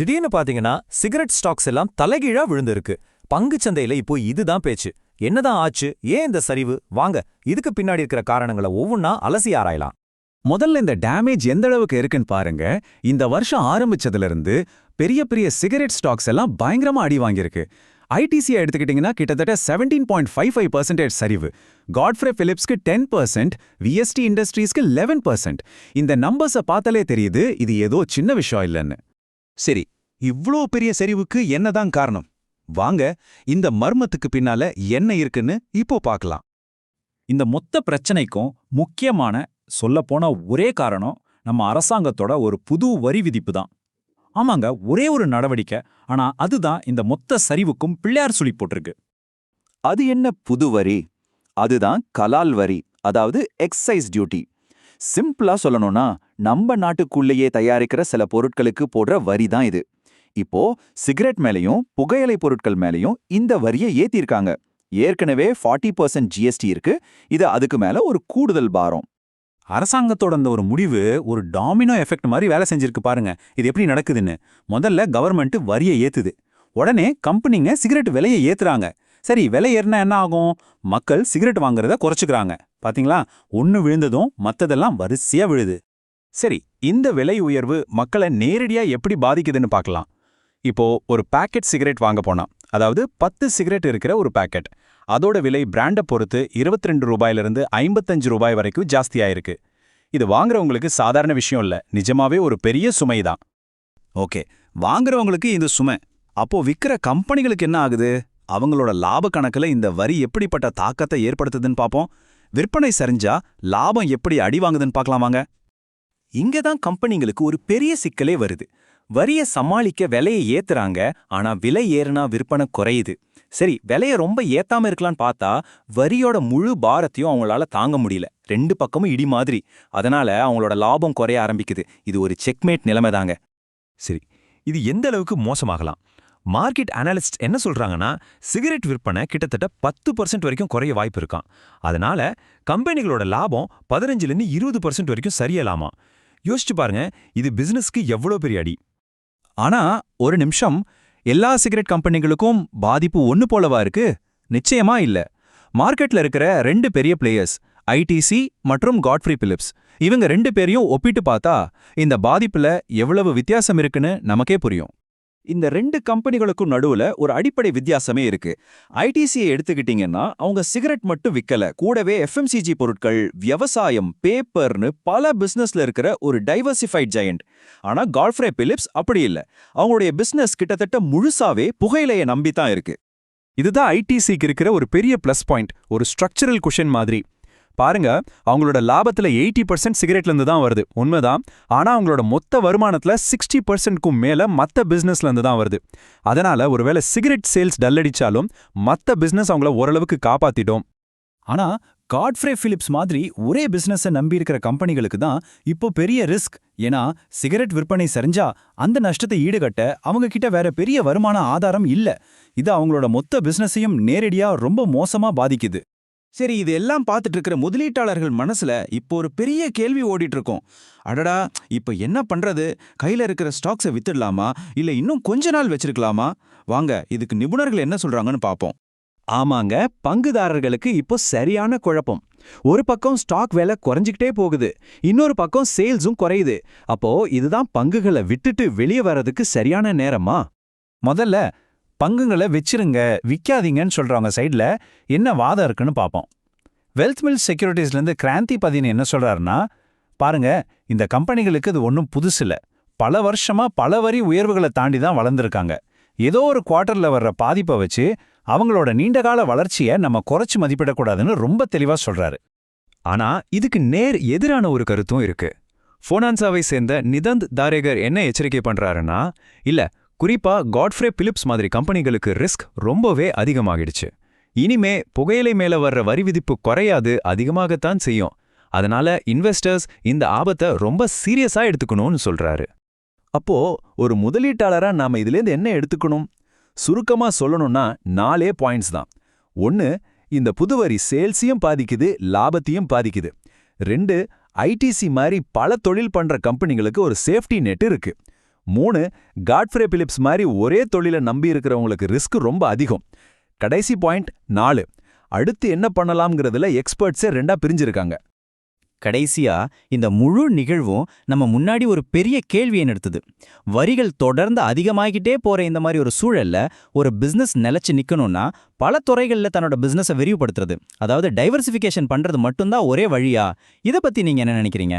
திடீர்னு பாத்தீங்கன்னா cigarette stocks எல்லாம் தலைகீழா விழுந்திருக்கு. பங்குச்சந்தையில இப்போ இதுதான் பேச்சு. என்னதான் ஆச்சு? ஏன் இந்த சரிவு? வாங்க, இதுக்கு பின்னாடி இருக்கிற காரணங்களை ஒவ்வொன்னா அலசி ஆராயலாம். முதல்ல இந்த டேமேஜ் எந்த அளவுக்கு இருக்குன்னு பாருங்க. இந்த வருஷம் ஆரம்பிச்சதுல இருந்து பெரிய பெரிய சிகரெட் ஸ்டாக்ஸ் எல்லாம் பயங்கரமா அடி வாங்கியிருக்கு. ஐடிசியை எடுத்துக்கிட்டீங்கன்னா கிட்டத்தட்ட 17.55% சரிவு, காட்ஃப்ரே பிலிப்ஸ்க்கு 10%, விஎஸ்டி இண்டஸ்ட்ரீஸ்க்கு 11%. இந்த நம்பர்ஸை பார்த்தாலே தெரியுது இது ஏதோ சின்ன விஷயம் இல்லைன்னு. சரி, இவ்ளோ பெரிய சரிவுக்கு என்னதான் காரணம்? வாங்க, இந்த மர்மத்துக்கு பின்னால என்ன இருக்குன்னு இப்போ பார்க்கலாம். இந்த மொத்த பிரச்சனைக்கும் முக்கியமான சொல்லப்போன ஒரே காரணம் நம்ம அரசாங்கத்தோட ஒரு புது வரி விதிப்பு தான். ஆமாங்க, ஒரே ஒரு நடவடிக்கை, ஆனா அதுதான் இந்த மொத்த சரிவுக்கும் பிள்ளையார் சுழி போட்டிருக்கு. அது என்ன புது வரி? அதுதான் கலால் வரி, அதாவது எக்ஸைஸ் டியூட்டி. சிம்பிளா சொல்லணும்னா நம்ம நாட்டுக்குள்ளேயே தயாரிக்கிற சில பொருட்களுக்கு போடுற வரி தான் இது. இப்போ சிகரெட் மேலையும் புகையிலை பொருட்கள் மேலையும் இந்த வரியை ஏத்திருக்காங்க. ஏற்கனவே 40% ஜிஎஸ்டி இருக்கு, இது அதுக்கு மேல ஒரு கூடுதல் பாரம். அரசாங்கத்தோட அந்த ஒரு முடிவு ஒரு டாமினோ எஃபெக்ட் மாதிரி வேலை செஞ்சிருக்கு பாருங்க. இது எப்படி நடக்குதுன்னு. முதல்ல கவர்மெண்ட் வரியை ஏத்துது, உடனே கம்பெனிங்க சிகரெட் விலையை ஏத்துறாங்க. சரி, விலை ஏறினா என்ன ஆகும்? மக்கள் சிகரெட் வாங்குறத குறைச்சுக்கிறாங்க. பாத்தீங்களா, ஒன்னு விழுந்ததும் மத்ததெல்லாம் வரிசையா விழுது. சரி, இந்த விலை உயர்வு மக்களை நேரடியா எப்படி பாதிக்குதுன்னு பார்க்கலாம். இப்போ ஒரு பாக்கெட் சிகரெட் வாங்க போனா, அதாவது 10 சிகரெட் இருக்கிற ஒரு பாக்கெட், அதோட விலை பிராண்டை பொறுத்து 22 ரூபாயிலிருந்து 55 ரூபாய் வரைக்கும் ஜாஸ்தியாயிருக்கு. இது வாங்குறவங்களுக்கு சாதாரண விஷயம் இல்ல, நிஜமாவே ஒரு பெரிய சுமை தான். ஓகே, வாங்குறவங்களுக்கு இது சுமை. அப்போ விற்கிற கம்பெனிகளுக்கு என்ன ஆகுது? அவங்களோட லாப கணக்குல இந்த வரி எப்படிப்பட்ட தாக்கத்தை ஏற்படுத்துதுன்னு பார்ப்போம். விற்பனை சரிஞ்சா லாபம் எப்படி அடி வாங்குதுன்னு பார்க்கலாம் வாங்க. இங்கதான் கம்பெனிங்களுக்கு ஒரு பெரிய சிக்கலே வருது. வரியை சமாளிக்க விலையை ஏத்துறாங்க, ஆனா விலை ஏறுனா விற்பனை குறையுது. சரி, விலையை ரொம்ப ஏத்தாம இருக்கலான்னு பார்த்தா வரியோட முழு பாரத்தையும் அவங்களால தாங்க முடியல. ரெண்டு பக்கமும் இடி மாதிரி. அதனால அவங்களோட லாபம் குறைய ஆரம்பிக்குது. இது ஒரு செக்மேட் நிலைமை தாங்க. சரி, இது எந்த அளவுக்கு மோசமாகலாம்? மார்க்கெட் அனாலிஸ்ட் என்ன சொல்றாங்கன்னா, சிகரெட் விற்பனை கிட்டத்தட்ட 10% வரைக்கும் குறைய வாய்ப்பு இருக்கான். அதனால கம்பெனிகளோட லாபம் 15லேருந்து 20% வரைக்கும் சரியலாமா. யோசிச்சு பாருங்க, இது பிசினஸ்க்கு எவ்வளோ பெரிய அடி. ஆனா ஒரு நிமிஷம், எல்லா சிகரெட் கம்பெனிகளுக்கும் பாதிப்பு ஒன்னு போலவா இருக்கு? நிச்சயமா இல்ல. மார்க்கெட்ல இருக்கிற ரெண்டு பெரிய பிளேயர்ஸ், ஐடிசி மற்றும் காட்ஃப்ரே பிலிப்ஸ், இவங்க ரெண்டு பேரையும் ஒப்பிட்டு பார்த்தா இந்த பாதிப்புல எவ்வளவு வித்தியாசம் இருக்குன்னு நமக்கே புரியும். இந்த ரெண்டு கம்பெனிகளுக்கும் நடுவுல ஒரு அடிப்படை வித்தியாசமே இருக்கு. ஐடிசியை எடுத்துக்கிட்டீங்கன்னா அவங்க சிகரெட் மட்டும் விக்கல, கூடவே எஃப்எம்சிஜி பொருட்கள், விவசாயம், பேப்பர்னு பல பிசினஸ்ல இருக்கிற ஒரு டைவர்சிஃபைட் ஜெயண்ட். ஆனா காட்ஃப்ரே பிலிப்ஸ் அப்படி இல்ல. அவங்களுடைய பிசினஸ் கிட்டத்தட்ட முழுசாவே புகையிலையை நம்பித்தான் இருக்கு. இதுதான் ஐடிசிக்கு இருக்கிற ஒரு பெரிய பிளஸ் பாயிண்ட், ஒரு ஸ்ட்ரக்சரல் குஷன் மாதிரி. பாருங்க, அவங்களோட லாபத்துல 80% சிகரெட்ல இருந்து தான் வருது, உண்மைதான். ஆனா அவங்களோட மொத்த வருமானத்துல 60%க்கும் மேல மத்த பிசினஸ்ல இருந்து தான் வருது. அதனால ஒருவேளை சிகரெட் சேல்ஸ் டல்லடிச்சாலும் மத்த பிசினஸ் அவங்கள ஓரளவுக்கு காப்பாத்திடும். ஆனா காட்ஃப்ரே பிலிப்ஸ் மாதிரி ஒரே பிசினஸை நம்பி இருக்கிற கம்பெனிகளுக்கு தான் இப்போ பெரிய ரிஸ்க். ஏன்னா சிகரெட் விற்பனை சரிஞ்சா அந்த நஷ்டத்தை ஈடுகட்ட அவங்க கிட்ட வேற பெரிய வருமான ஆதாரம் இல்ல. இது அவங்களோட மொத்த பிசினஸையும் நேரடியா ரொம்ப மோசமா பாதிக்குது. சரி, இது எல்லாம் பார்த்துட்டு இருக்கிற முதலீட்டாளர்கள் மனசுல இப்போ ஒரு பெரிய கேள்வி ஓடிட்டு இருக்கும். அடடா, இப்ப என்ன பண்றது? கையில இருக்கிற ஸ்டாக்ஸை வித்துடலாமா, இல்ல இன்னும் கொஞ்ச நாள் வச்சிருக்கலாமா? வாங்க, இதுக்கு நிபுணர்கள் என்ன சொல்றாங்கன்னு பாப்போம். ஆமாங்க, பங்குதாரர்களுக்கு இப்போ சரியான குழப்பம். ஒரு பக்கம் ஸ்டாக் விலை குறைஞ்சிக்கிட்டே போகுது, இன்னொரு பக்கம் சேல்ஸும் குறையுது. அப்போ இதுதான் பங்குகளை விட்டுட்டு வெளியே வர்றதுக்கு சரியான நேரமா? முதல்ல பங்குகளை வச்சிருங்க, விற்காதீங்கன்னு சொல்றவங்க சைட்ல என்ன வாதம் இருக்குன்னு பார்ப்போம். வெல்த் மில் செக்யூரிட்டிஸ்லேருந்து கிராந்தி பதின் என்ன சொல்றாருன்னா, பாருங்க, இந்த கம்பெனிகளுக்கு இது ஒன்றும் புதுசு இல்லை. பல வருஷமா பல வரி உயர்வுகளை தாண்டி தான் வளர்ந்துருக்காங்க. ஏதோ ஒரு குவார்ட்டர்ல வர்ற பாதிப்பை வச்சு அவங்களோட நீண்டகால வளர்ச்சியை நம்ம குறைச்சு மதிப்பிடக்கூடாதுன்னு ரொம்ப தெளிவா சொல்றாரு. ஆனா இதுக்கு நேர் எதிரான ஒரு கருத்தும் இருக்கு. ஃபோனான்சாவை சேர்ந்த நிதந்த் தாரேகர் என்ன எச்சரிக்கை பண்றாருன்னா, இல்ல, குறிப்பா காட்ஃப்ரே பிலிப்ஸ் மாதிரி கம்பெனிகளுக்கு ரிஸ்க் ரொம்பவே அதிகமாகிடுச்சு. இனிமே புகையிலை மேல வர்ற வரி விதிப்பு குறையாது, அதிகமாகத்தான் செய்யும். அதனால இன்வெஸ்டர்ஸ் இந்த ஆபத்தை ரொம்ப சீரியஸா எடுத்துக்கணும்னு சொல்றாரு. அப்போ ஒரு முதலீட்டாளரா நாம இதுலேருந்து என்ன எடுத்துக்கணும்? சுருக்கமா சொல்லணும்னா 4 பாயிண்ட்ஸ் தான். 1, இந்த புதுவரி சேல்ஸையும் பாதிக்குது, லாபத்தையும் பாதிக்குது. 2, ஐடிசி மாதிரி பல தொழில் பண்ற கம்பெனிகளுக்கு ஒரு சேஃப்டி நெட் இருக்கு. 3 காட்ஃப்ரே பிலிப்ஸ் மாதிரி ஒரே தொழிலை நம்பி இருக்கிறவங்களுக்கு ரிஸ்க் ரொம்ப அதிகம். கடைசி பாயிண்ட் 4 அடுத்து என்ன பண்ணலாம்ங்கிறதுல எக்ஸ்பர்ட்ஸே 2ஆ பிரிஞ்சிருக்காங்க. கடைசியா இந்த முழு நிகழ்வும் நம்ம முன்னாடி ஒரு பெரிய கேள்வியை நிறுத்துது. வரிகள் தொடர்ந்து அதிகமாகிட்டே போற இந்த மாதிரி ஒரு சூழல்ல ஒரு பிசினஸ் நிலைச்சு நிக்கணும்னா பல துறைகள்ல தன்னோட பிசினஸை விரிவுபடுத்துறது, அதாவது டைவர்சிஃபிகேஷன் பண்றது மட்டும்தான் ஒரே வழியா? இதை பத்தி நீங்க என்ன நினைக்கிறீங்க?